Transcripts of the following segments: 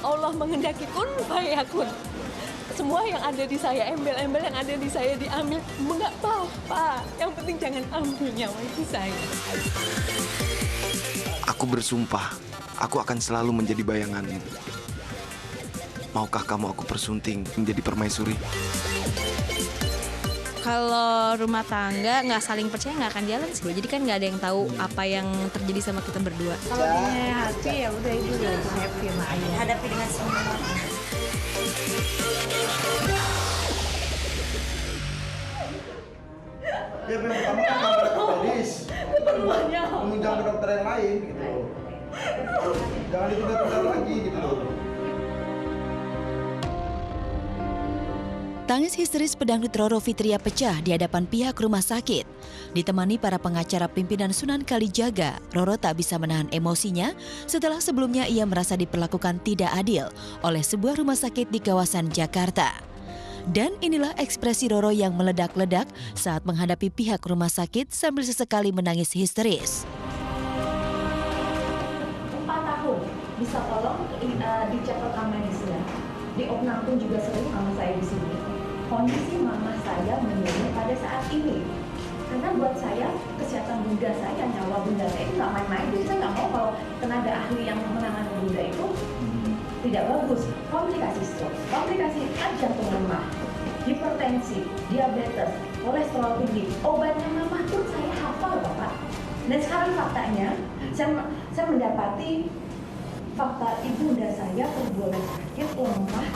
Allah mengendaki kun fayakun. Semua yang ada di saya, embel-embel yang ada di saya diambil, enggak apa-apa. Yang penting jangan ambil nyawa ibu saya. Aku bersumpah, aku akan selalu menjadi bayanganmu. Maukah kamu aku persunting menjadi permaisuri? Kalau rumah tangga nggak saling percaya nggak akan jalan sih. Jadi kan nggak ada yang tahu apa yang terjadi sama kita berdua. Kalau dia happy ya udah itu udah happy sama ayah. Hadapi dengan semua. Ya memang pertama kan kantor medis. Keperluannya. Menunjang ke dokter yang lain gitu. Jangan ditunda-tunda lagi gitu. Tangis histeris pedangdut Roro Fitria pecah di hadapan pihak rumah sakit. Ditemani para pengacara pimpinan Sunan Kalijaga, Roro tak bisa menahan emosinya setelah sebelumnya ia merasa diperlakukan tidak adil oleh sebuah rumah sakit di kawasan Jakarta. Dan inilah ekspresi Roro yang meledak-ledak saat menghadapi pihak rumah sakit sambil sesekali menangis histeris. 4 tahun bisa tolong dicek rekam medisnya. Di Opnam pun juga sering mama saya di sini. Kondisi mama saya menurun pada saat ini. Karena buat saya, kesehatan bunda saya, nyawa bunda saya itu nggak main-main. Jadi saya nggak mau kalau tenaga ahli yang menangani bunda itu tidak bagus. Komplikasi stroke, komplikasi jantung lemah, hipertensi, diabetes, kolesterol tinggi. Obatnya mama pun saya hafal, Bapak. Dan sekarang faktanya, saya mendapati fakta ibunda saya tergolong sakit, lemah,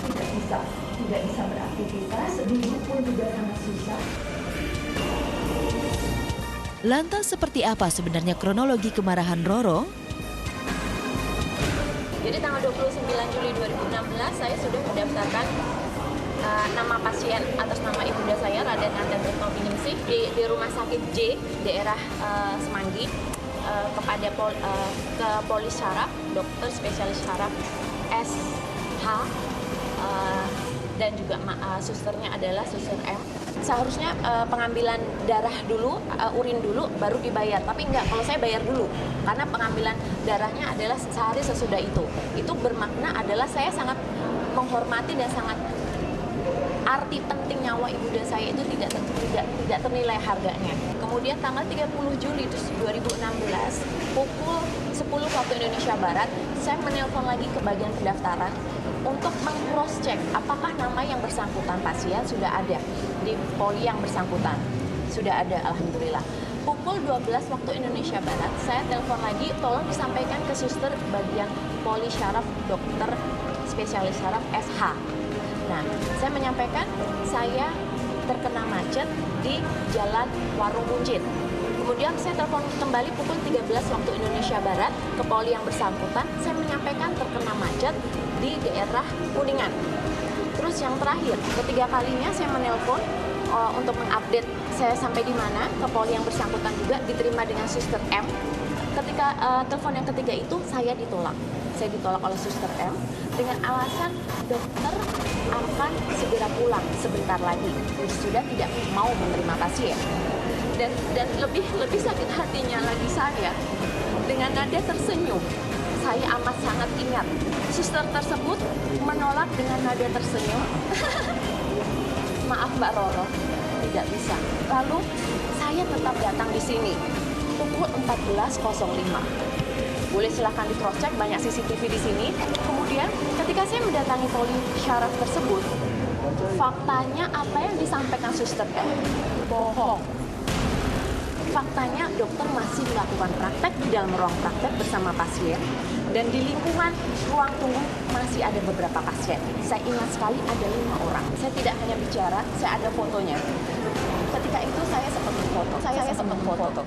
tidak bisa beraktivitas, duduk pun juga sangat susah. Lantas seperti apa sebenarnya kronologi kemarahan Roro? Jadi tanggal 29 Juli 2016 saya sudah mendaftarkan nama pasien atas nama ibunda saya Raden Nandan Retnobiningsih di Rumah Sakit J daerah Semanggi kepada ke polis syaraf, dokter spesialis syaraf SH dan juga susternya adalah suster M. Seharusnya pengambilan darah dulu, urin dulu, baru dibayar. Tapi enggak, kalau saya bayar dulu. Karena pengambilan darahnya adalah sehari sesudah itu. Itu bermakna adalah saya sangat menghormati dan sangat arti penting nyawa ibunda saya itu tidak ternilai harganya. Kemudian tanggal 30 Juli 2016, pukul 10 waktu Indonesia Barat, saya menelpon lagi ke bagian pendaftaran untuk meng-cross check apakah nama yang bersangkutan pasien sudah ada di poli yang bersangkutan. Sudah ada, alhamdulillah. Pukul 12 waktu Indonesia Barat, saya telepon lagi, tolong disampaikan ke suster bagian poli syaraf dokter spesialis syaraf SH. Nah, saya menyampaikan saya terkena macet di Jalan Warung Buncit. Kemudian saya telepon kembali pukul 13 waktu Indonesia Barat ke poli yang bersangkutan. Saya menyampaikan terkena macet di daerah Kuningan. Terus yang terakhir, ketiga kalinya saya menelpon untuk mengupdate saya sampai di mana ke poli yang bersangkutan juga diterima dengan suster M. Ketika telepon yang ketiga itu saya ditolak. Saya ditolak oleh suster M dengan alasan dokter akan segera pulang sebentar lagi, sudah tidak mau menerima pasien. Dan lebih sakit hatinya lagi saya dengan nada tersenyum. Saya amat sangat ingat suster tersebut menolak dengan nada tersenyum. Maaf Mbak Roro, tidak bisa. Lalu saya tetap datang di sini pukul 14.05. Boleh silahkan di cross check, banyak CCTV di sini. Kemudian ketika saya mendatangi poli syaraf tersebut, faktanya apa yang disampaikan suster bohong. Faktanya dokter masih melakukan praktek di dalam ruang praktek bersama pasien dan di lingkungan ruang tunggu masih ada beberapa pasien. Saya ingat sekali ada 5 orang. Saya tidak hanya bicara, saya ada fotonya. Ketika itu saya sempat foto.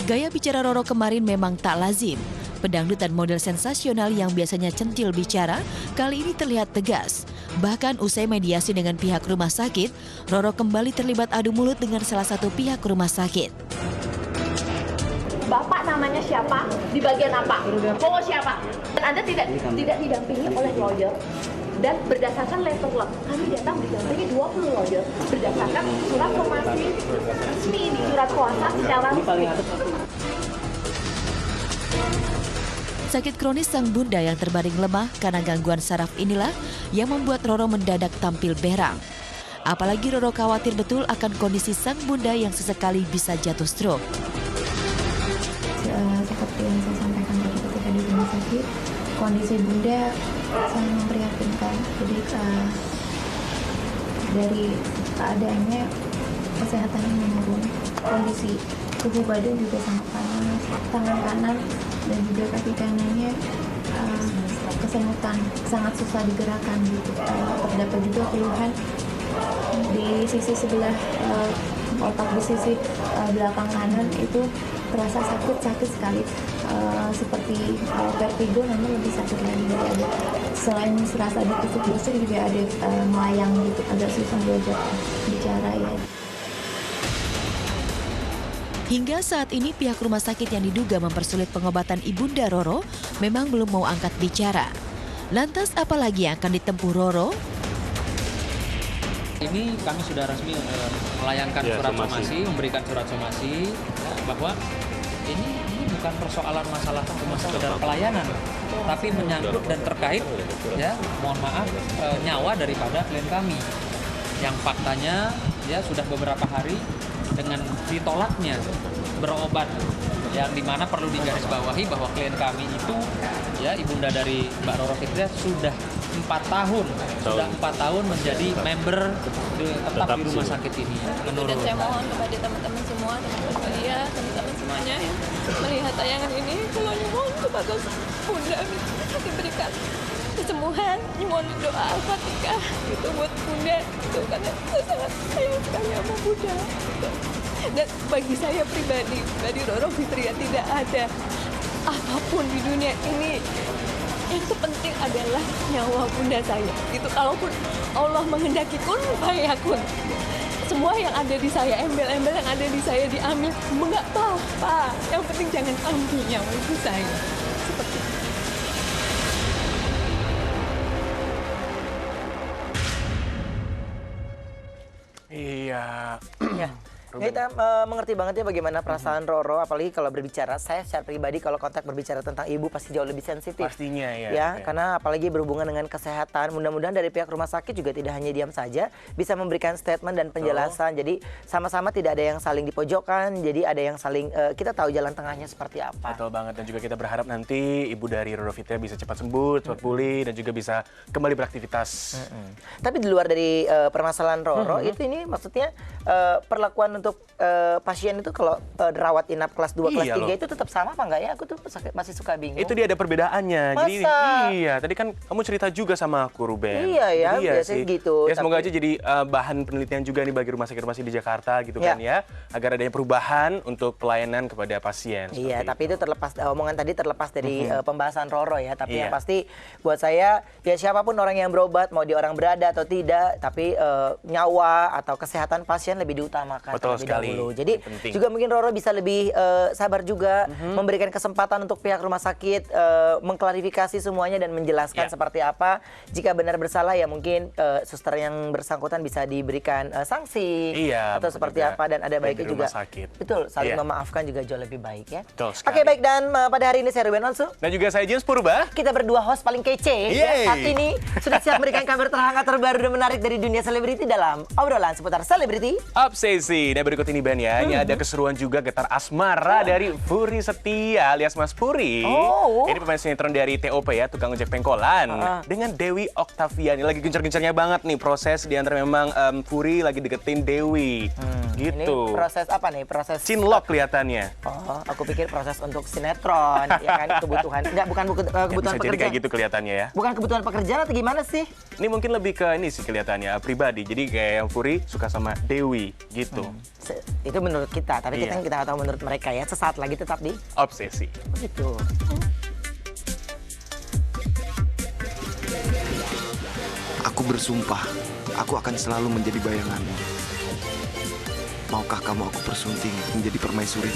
Gaya bicara Roro kemarin memang tak lazim. Pedangdut dan model sensasional yang biasanya centil bicara, kali ini terlihat tegas. Bahkan usai mediasi dengan pihak rumah sakit, Roro kembali terlibat adu mulut dengan salah satu pihak rumah sakit. Bapak namanya siapa? Di bagian apa? Mau siapa? Dan Anda tidak didampingi oleh lawyer. Dan berdasarkan letter luck, kami datang didampingi 20 lawyer berdasarkan surat formasi resmi ini, surat kuasa secara resmi. Sakit kronis sang bunda yang terbaring lemah karena gangguan saraf inilah yang membuat Roro mendadak tampil berang. Apalagi Roro khawatir betul akan kondisi sang bunda yang sesekali bisa jatuh stroke. Seperti yang saya sampaikan tadi ketika di rumah sakit, kondisi bunda sangat memprihatinkan. Jadi dari keadaannya kesehatannya menurun, kondisi tubuh badan juga sangat panas, tangan kanan dan juga kaki kanannya kesemutan, sangat susah digerakkan gitu. Terdapat juga keluhan di sisi sebelah otak di sisi belakang kanan itu terasa sakit sekali, seperti vertigo, namun lebih sakit lagi. Jadi ada selain serasa ada tusuk-tusuk juga ada melayang gitu, agak susah diajak bicara ya. Hingga saat ini pihak rumah sakit yang diduga mempersulit pengobatan ibunda Roro memang belum mau angkat bicara. Lantas apalagi yang akan ditempuh Roro? Ini kami sudah resmi melayangkan surat somasi, memberikan surat somasi bahwa ini bukan persoalan masalah cuma sekedar pelayanan, tapi menyangkut dan terkait ya, mohon maaf, nyawa daripada klien kami yang faktanya ya sudah beberapa hari dengan ditolaknya berobat, yang dimana perlu digarisbawahi bahwa klien kami itu ya ibunda dari Mbak Roro Fitria sudah 4 tahun menjadi member tetap di rumah sakit ini. Dan saya mohon kepada teman-teman semua, teman-teman media, teman-teman semuanya yang melihat tayangan ini, kalau nyumun kepada bunda diberikan kesembuhan, nyumun doa Al-Fatihah itu buat bunda itu, karena saya sangat sayang sekali sama bunda gitu. Dan bagi saya pribadi, dari Roro Fitria tidak ada apapun di dunia ini yang terpenting adalah nyawa bunda saya. Itu kalaupun Allah menghendaki kun fayakun, semua yang ada di saya, embel-embel yang ada di saya diambil, enggak apa-apa. Yang penting jangan ambil nyawa ibu saya. Seperti itu. Iya. Ya. Kita mengerti banget ya bagaimana perasaan Roro, apalagi kalau berbicara. Saya secara pribadi kalau konteks berbicara tentang ibu pasti jauh lebih sensitif. Pastinya ya. Ya, karena apalagi berhubungan dengan kesehatan. Mudah-mudahan dari pihak rumah sakit juga tidak hanya diam saja, bisa memberikan statement dan penjelasan. Jadi sama-sama tidak ada yang saling dipojokkan. Jadi ada yang saling kita tahu jalan tengahnya seperti apa. Betul banget, dan juga kita berharap nanti ibu dari Roro Fitria bisa cepat sembuh, cepat pulih, dan juga bisa kembali beraktivitas. Tapi di luar dari permasalahan Roro itu ini maksudnya perlakuan untuk pasien itu kalau rawat inap kelas 2, kelas 3 itu tetap sama apa enggak ya? Aku tuh masih suka bingung. Itu dia ada perbedaannya. Masa? Jadi iya, tadi kan kamu cerita juga sama aku, Ruben. Iya ya, jadi, biasanya gitu. Ya semoga aja jadi bahan penelitian juga nih bagi rumah sakit di Jakarta gitu kan ya, agar adanya perubahan untuk pelayanan kepada pasien. Iya, tapi itu terlepas omongan tadi terlepas dari pembahasan Roro ya. Tapi yang pasti buat saya ya siapapun orang yang berobat, mau dia orang berada atau tidak, tapi nyawa atau kesehatan pasien lebih diutamakan. Betul sekali. Jadi juga mungkin Roro bisa lebih sabar juga, memberikan kesempatan untuk pihak rumah sakit mengklarifikasi semuanya dan menjelaskan seperti apa. Jika benar bersalah ya mungkin suster yang bersangkutan bisa diberikan sanksi atau seperti apa, dan ada baiknya juga. Betul, saling memaafkan juga jauh lebih baik ya. Oke, baik, dan pada hari ini saya Ruben Onsu dan juga saya James Purba. Kita berdua host paling kece ya, saat ini sudah siap memberikan kabar terhangat, terbaru dan menarik dari dunia selebriti dalam obrolan seputar selebriti Obsesi. Dan berikut ini Ben ya, ini ada keseruan juga getar asmara dari Puri Setia alias Mas Puri. Ini pemain sinetron dari TOP ya, tukang ojek pengkolan, dengan Dewi Oktaviani. Lagi gencar-gencarnya banget nih proses di antara memang Puri lagi deketin Dewi. Gitu. Ini proses apa nih? Proses cinlok kelihatannya. Oh, aku pikir proses untuk sinetron, ya kan, kebutuhan. Enggak, bukan kebutuhan bisa pekerjaan. jadi kayak gitu kelihatannya ya. Bukan kebutuhan pekerjaan atau gimana sih? Ini mungkin lebih ke ini sih kelihatannya pribadi. Jadi kayak yang Puri suka sama Dewi gitu. Itu menurut kita, tapi kita nggak tahu menurut mereka ya. Sesaat lagi tetap di Obsesi. Begitu. Aku bersumpah, aku akan selalu menjadi bayanganmu. Maukah kamu aku persunting menjadi permaisuri?